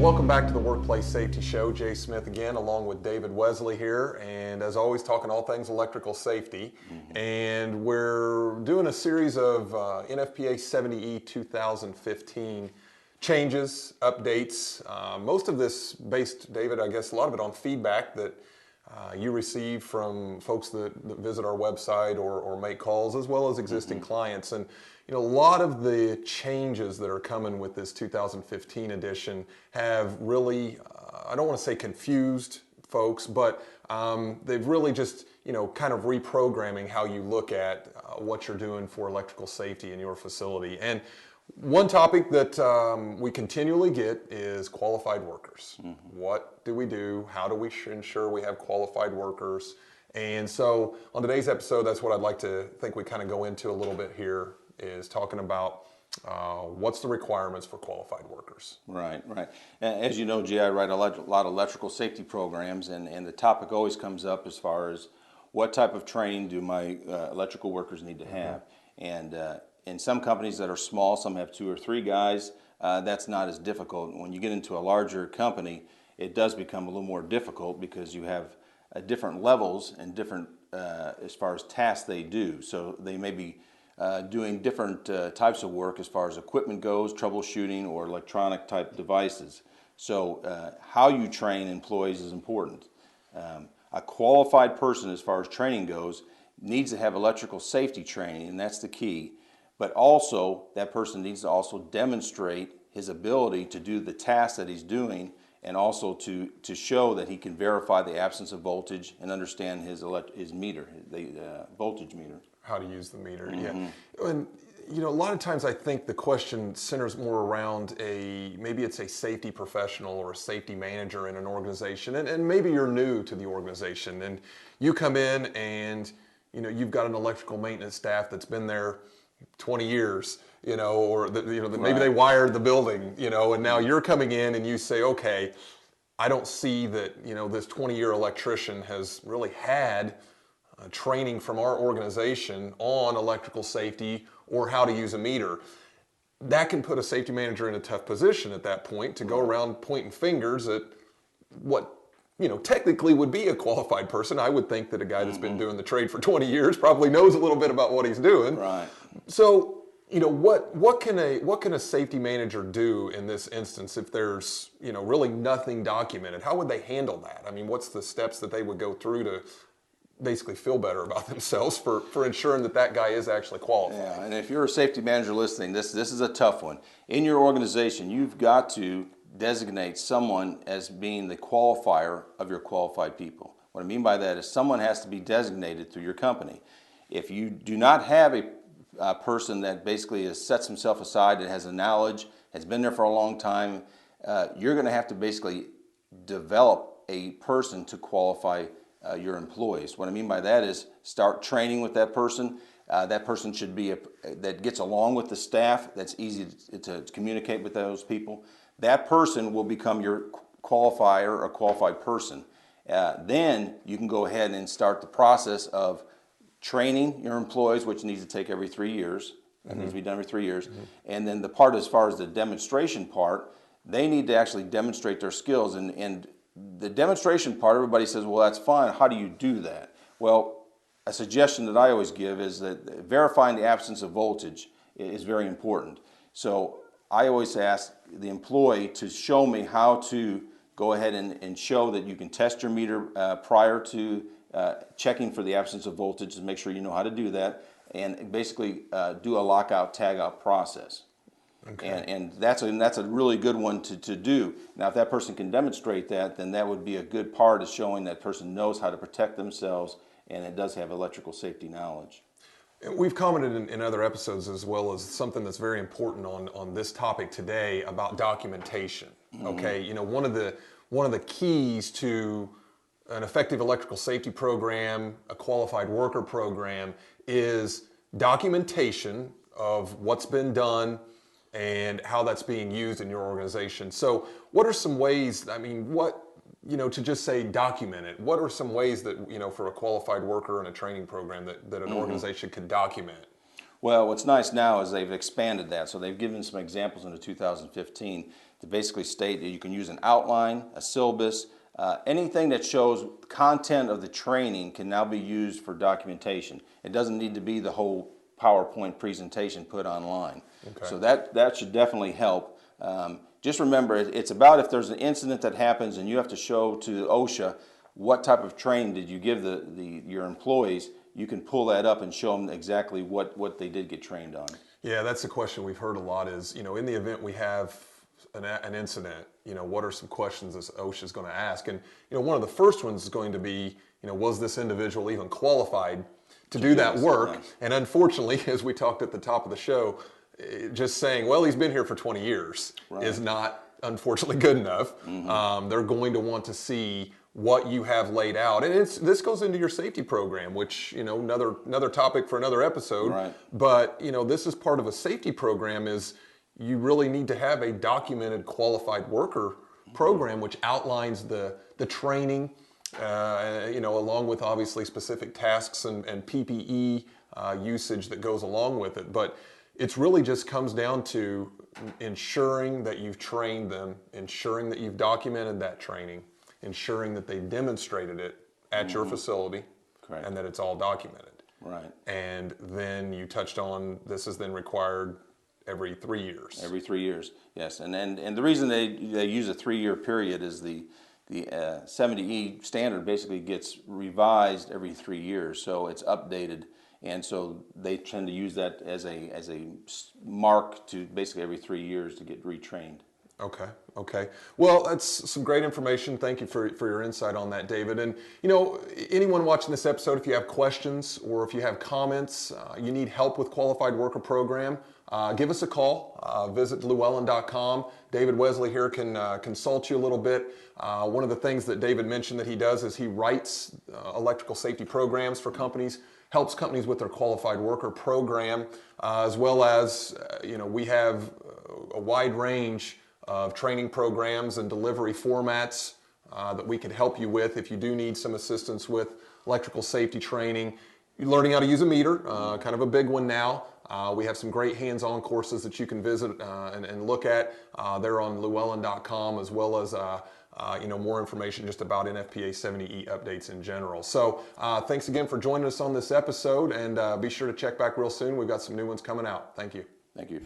Welcome back to the Workplace Safety Show. Jay Smith again, along with David Wesley here, and as always, talking all things electrical safety. And we're doing a series of NFPA 70E 2015 changes, updates. Most of this based, David, I guess a lot of it on feedback that you receive from folks that visit our website or make calls, as well as existing clients. And you know, a lot of the changes that are coming with this 2015 edition have really, I don't want to say confused folks, but they've really just, you know, kind of reprogramming how you look at what you're doing for electrical safety in your facility. And one topic that we continually get is qualified workers. What do we do? How do we ensure we have qualified workers? And so on today's episode, that's what I'd like to think we kind of go into a little bit here, is talking about what's the requirements for qualified workers. Right. As you know, Jay, I write a lot of electrical safety programs, and the topic always comes up as far as what type of training do my electrical workers need to have. And in some companies that are small, some have 2 or 3 guys, that's not as difficult. When you get into a larger company, it does become a little more difficult because you have different levels and different as far as tasks they do. So they may be doing different types of work as far as equipment goes, troubleshooting, or electronic type devices. So how you train employees is important. A qualified person, as far as training goes, needs to have electrical safety training, and that's the key. But also, that person needs to also demonstrate his ability to do the task that he's doing, and also to show that he can verify the absence of voltage and understand his meter, the voltage meter. How to use the meter, yeah. And you know, a lot of times I think the question centers more around maybe it's a safety professional or a safety manager in an organization, and maybe you're new to the organization, and you come in and you know, you've got an electrical maintenance staff that's been there 20 years, you know, or maybe they wired the building, you know, and now you're coming in and you say, okay, I don't see that, you know, this 20-year electrician has really had training from our organization on electrical safety or how to use a meter. That can put a safety manager in a tough position at that point to go around pointing fingers at what, you know, technically would be a qualified person. I would think that a guy that's been doing the trade for 20 years probably knows a little bit about what he's doing. Right. So, you know, what can a safety manager do in this instance if there's, you know, really nothing documented? How would they handle that? I mean, what's the steps that they would go through to basically feel better about themselves for ensuring that guy is actually qualified? Yeah, and if you're a safety manager listening, this is a tough one. In your organization, you've got to designate someone as being the qualifier of your qualified people. What I mean by that is someone has to be designated through your company. If you do not have a person that basically sets himself aside, that has a knowledge, has been there for a long time, you're going to have to basically develop a person to qualify your employees. What I mean by that is start training with that person. That person should be that gets along with the staff, that's easy to communicate with those people. That person will become your qualifier or qualified person. Then you can go ahead and start the process of training your employees, which needs to take every 3 years. That needs to be done every 3 years. And then the part as far as the demonstration part, they need to actually demonstrate their skills. And the demonstration part, everybody says, well, that's fine. How do you do that? Well, a suggestion that I always give is that verifying the absence of voltage is very important. So I always ask the employee to show me how to go ahead and show that you can test your meter prior to checking for the absence of voltage, to make sure you know how to do that, and basically do a lockout tagout process. Okay. And that's a really good one to do. Now, if that person can demonstrate that, then that would be a good part of showing that person knows how to protect themselves and it does have electrical safety knowledge. We've commented in other episodes, as well as something that's very important on this topic today, about documentation. Okay, you know, one of the keys to an effective electrical safety program, a qualified worker program, is documentation of what's been done and how that's being used in your organization. So what are some ways, I mean, to just say document it, what are some ways that, you know, for a qualified worker in a training program that an organization could document? Well, what's nice now is they've expanded that. So they've given some examples into 2015 to basically state that you can use an outline, a syllabus, anything that shows content of the training can now be used for documentation. It doesn't need to be the whole PowerPoint presentation put online. Okay. So that should definitely help. Just remember, it's about if there's an incident that happens and you have to show to OSHA what type of training did you give your employees, you can pull that up and show them exactly what they did get trained on. Yeah, that's the question we've heard a lot is, in the event we have an incident, what are some questions that OSHA is going to ask? And, one of the first ones is going to be, was this individual even qualified to do that work? Yes. And unfortunately, as we talked at the top of the show, just saying, well, he's been here for 20 years is not, unfortunately, good enough. They're going to want to see what you have laid out, and this goes into your safety program, which another topic for another episode. Right. But this is part of a safety program. Is you really need to have a documented qualified worker program, which outlines the training, along with obviously specific tasks and PPE usage that goes along with it. But it's really just comes down to ensuring that you've trained them, ensuring that you've documented that training, ensuring that they demonstrated it at your facility. Correct. And that it's all documented. Right. And then you touched on this is then required every 3 years. Every 3 years, yes. And the reason they use a 3-year period is the 70E standard basically gets revised every 3 years, so it's updated. And so they tend to use that as a mark to basically every 3 years to get retrained. Okay. Well, that's some great information. Thank you for your insight on that, David. And, anyone watching this episode, if you have questions or if you have comments, you need help with Qualified Worker Program, give us a call. Visit llewellyn.com. David Wesley here can consult you a little bit. One of the things that David mentioned that he does is he writes electrical safety programs for companies, helps companies with their Qualified Worker Program, as well as, we have a wide range of training programs and delivery formats that we can help you with if you do need some assistance with electrical safety training. You're learning how to use a meter, kind of a big one now. We have some great hands-on courses that you can visit and look at. They're on llewellyn.com, as well as more information just about NFPA 70E updates in general. So thanks again for joining us on this episode, and be sure to check back real soon. We've got some new ones coming out. Thank you. Thank you.